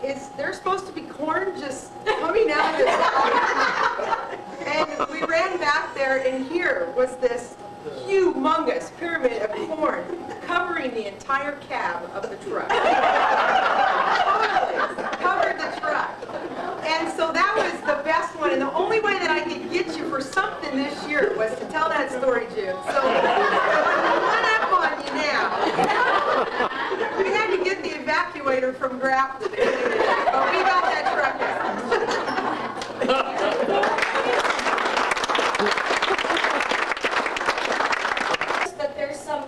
"Is there supposed to be corn just coming out of this hog?" And we ran back there, and here was this humongous pyramid of corn covering the entire cab of the truck. Totally covered the truck. And so that was the best one, and the only way that I could get you for something this year was to tell that story, June. So one up on you now. We had to get the evacuator from Grafton, but we got that truck out. But there's some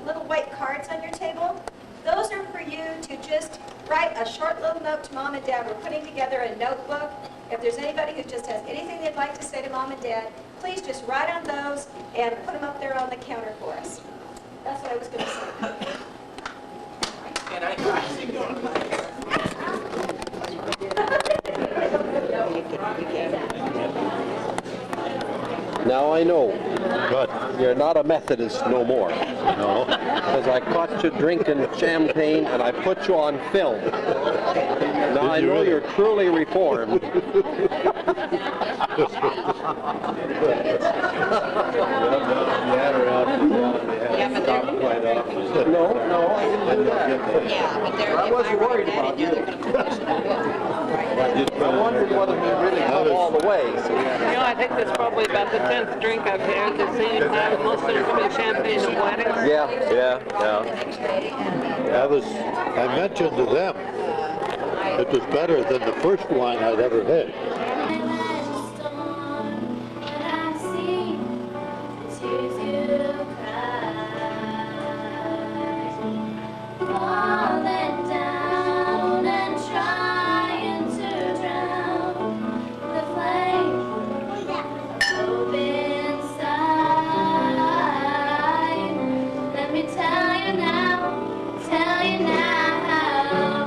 little white cards on your table. Those are for you to just write a short little note to Mom and Dad. We're putting together a notebook. If there's anybody who just has anything they'd like to say to Mom and Dad, please just write on those and put them up there on the counter for us. That's what I was going to say. And I Now I know. Good. You're not a Methodist no more. No. Because I caught you drinking champagne and I put you on film. Now I know you're truly reformed. No, I didn't do that. Yeah, but they're, I wasn't worried about you. I wondered whether we really come all the way. So You know, I think that's probably about the 10th drink I've had this evening. Most of it's been champagne and weddings. Yeah. I mentioned to them it was better than the first wine I'd ever had.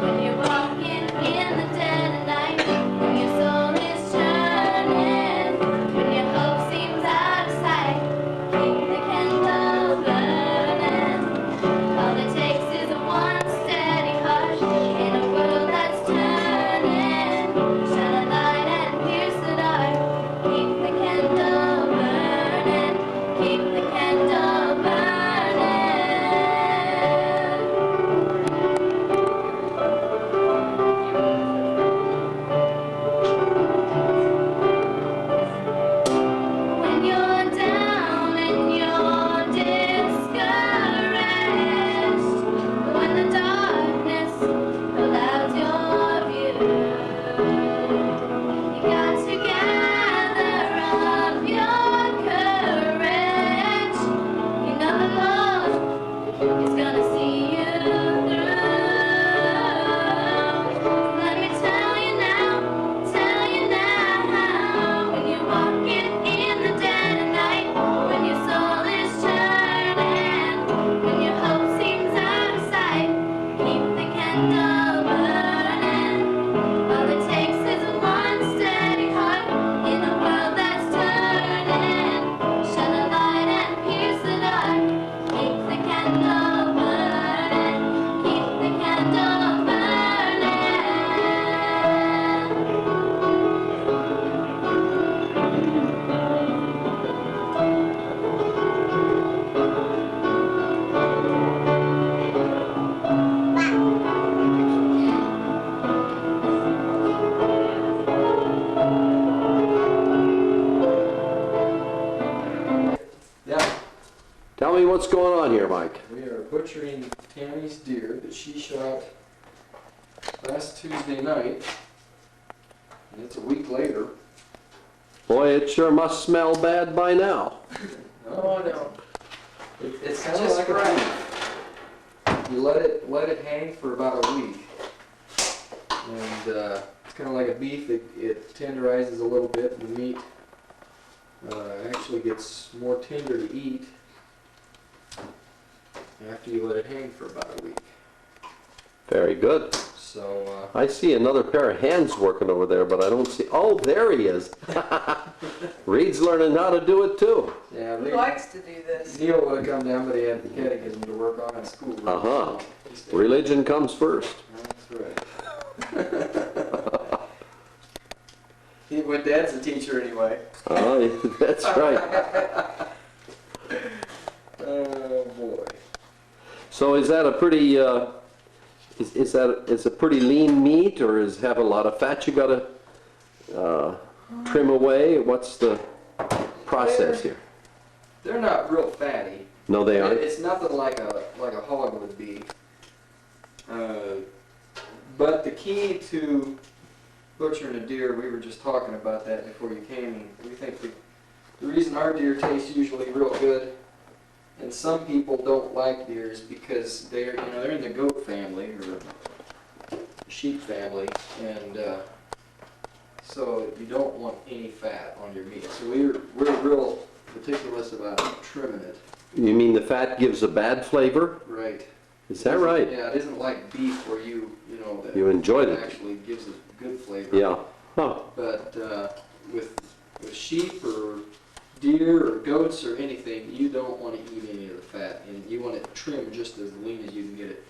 When you're walking in the dead of night, your soul is Tell me what's going on here, Mike. We are butchering Tammy's deer that she shot last Tuesday night. And it's a week later. Boy, it sure must smell bad by now. Oh no. It's kind of like a beef. You let it hang for about a week. And it's kind of like a beef. It tenderizes a little bit, and the meat actually gets more tender to eat after you let it hang for about a week. Very good. So I see another pair of hands working over there, but I don't see. Oh, there he is. Reed's learning how to do it too. yeah, Who likes to do this? Neil would have come down, but he had the catechism to work on at school. Uh-huh. Religion comes first. That's right. Well, Dad's a teacher anyway. Oh, that's right. Oh boy. So is that a pretty, is a pretty lean meat, or is have a lot of fat you gotta trim away? What's the process here? They're not real fatty. No, they aren't. It's nothing like a hog would be. But the key to butchering a deer, we were just talking about that before you came, and we think the reason our deer taste usually real good, and some people don't like deer, is because they're in the goat family or sheep family, and so you don't want any fat on your meat. So we're real meticulous about trimming it. You mean the fat gives a bad flavor? Right. Is that right? Yeah, it isn't like beef where you You enjoyed it. actually gives a good flavor. Yeah. Huh. But with sheep or deer or goats or anything, you don't want to eat any of the fat, and you want it trimmed just as lean as you can get it.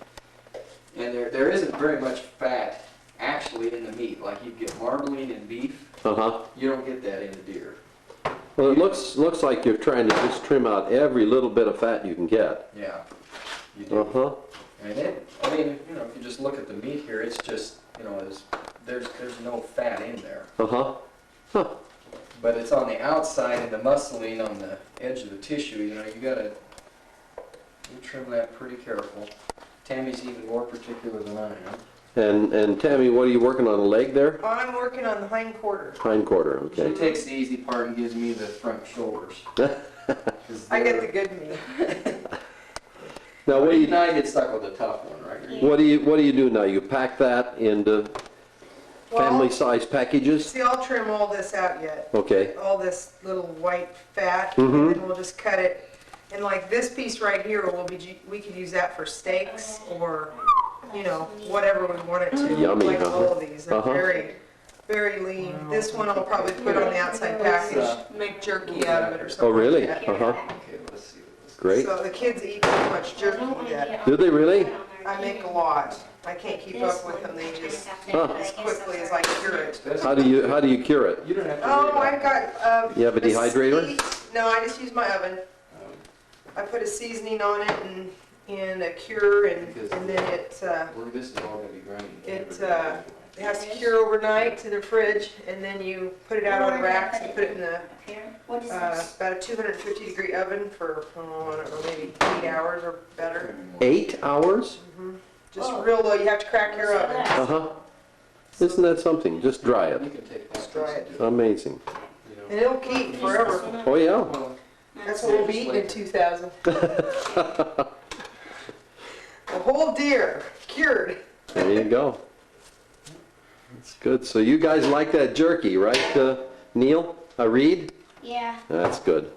And there isn't very much fat actually in the meat. Like you get marbling in beef, you don't get that in the deer. Well, it looks like you're trying to just trim out every little bit of fat you can get. Yeah, you do. Uh-huh. And if you just look at the meat here, it's just, there's no fat in there. Uh-huh. Huh. But it's on the outside and the muscling on the edge of the tissue, you trim that pretty careful. Tammy's even more particular than I am. And Tammy, what are you working on, the leg there? I'm working on the hind quarter. Hind quarter, okay. She takes the easy part and gives me the front shoulders. I get the good meat. Now, now you get stuck with the tough one, right? What do you do now? You pack that into family-size packages? See, I'll trim all this out yet. Okay. All this little white fat, Mhm. and then we'll just cut it. And like this piece right here, we could use that for steaks or, whatever we want it to. Yummy, like huh? all of these, they're Uh-huh. very, very lean. This one I'll probably put on the outside package, make jerky out of it or something. Oh, really? Like that. Uh-huh. Okay, let's see. Great. So the kids eat so much jerky that Do they really? I make a lot. I can't keep up with them. They just eat Huh. as quickly as I cure it. How do you cure it? You don't have to Oh, I've got. You have a dehydrator? No, I just use my oven. I put a seasoning on it and a cure, and then it This is all going to be grinding. it has to cure overnight to the fridge, and then you put it out on racks and put it in the about a 250-degree oven for I don't know, maybe 8 hours or better. 8 hours? Just real low. You have to crack your oven. Uh-huh. Isn't that something? Just dry it. Just dry it, Amazing. and it'll keep forever. Oh, yeah. That's what we'll be eating in 2000. A whole deer, cured. There you go. That's good. So you guys like that jerky, right, Neil? Reed? Yeah. That's good.